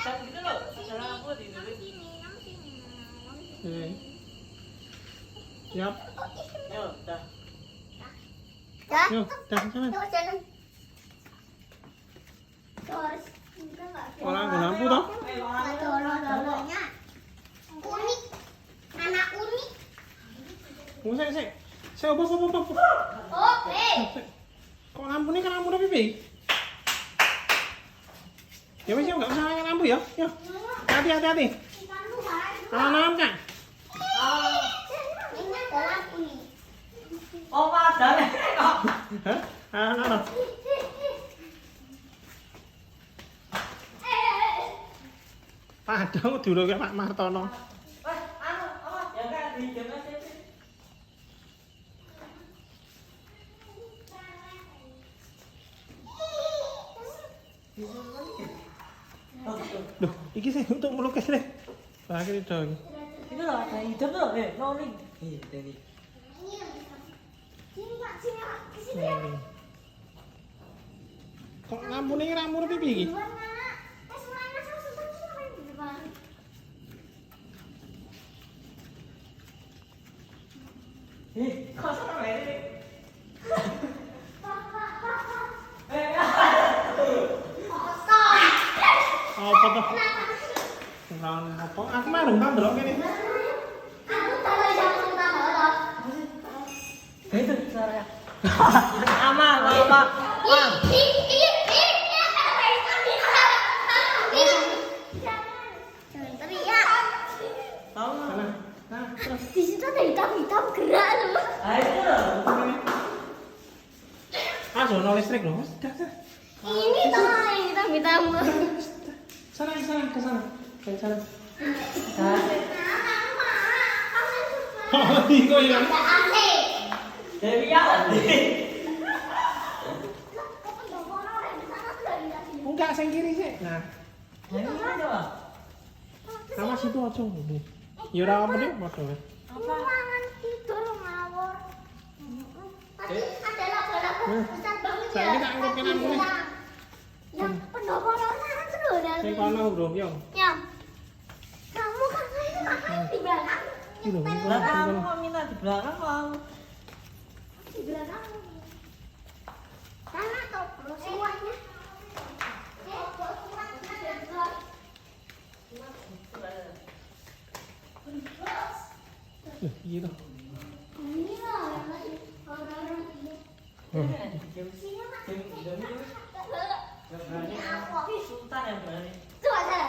Kan gitu loh, cara aku di dulu. Siap. Yo, dah. Yuk, jalan. Orang lampu toh? Unik, anak unik. Sik. Apa. Oke. Kok lampu ini kan lampu pipi? Ya wis enggak usah pakai lampu ya. Yo. Hati-hati. Alam kan? Ini ada lampu nih. Oh, padahal kok. Hah? Ano. Padahal dulu ke Pak Martono. Wah, jangan sini. Loh, iki sih untuk melukis deh. Pakai itu. Itu loh, ada hidup loh, rolling. Iya, ini. Sini Pak, kesini ya. Kok lampu ini lampu pipi iki? Di luar mana? Semuanya sama main di depan. Kok sama ini? Apa tuh? Lawan apa? Aku mah dong delok kene. Aku tahu jangan tahu. Itu suaranya. Apa? Jangan teriak. Tahu Sana. Nah, terus. Di situ ada hitam gerak loh. Itu loh. Ah, zona listrik loh. Dah. Ini toh yang hitam. Sana, ke sana. Ke sana. Oh, iko ya. Ada AC. Dewi ya. Enggak, sing kiri sih. Nah, Ini coba. sama situ aja. Ya ora apa deh, padha wae. Ruangan tidur ngawur. Tadi ada lagu-lagu besar banget ya. Saiki tak angkat lampu nih. Yang pendoporan itu loh. Sing kono, Bro, yo. Ya. Kamu kakak itu kakak di belakang. Iki lho, Lah kamu kok minta di belakang kamu? Di belakang. Sana atau bro semuanya. Loh, iya toh. Ini loh yang lagi orang-orang ini. Sultan yang berani. Tuh ada.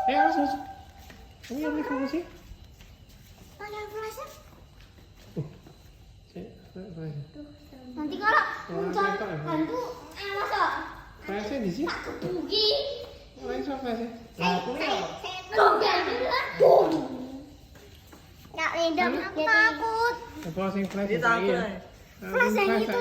Awas. Ini yang ini sih. Ada flashnya. Sik, Nanti kalau muncul hantu, masuk. Flashnya di sini. Tak kebuki. Lain so flashnya. Nggak random, aku takut. Apa sing flash? Jadi takut. Flash yang itu.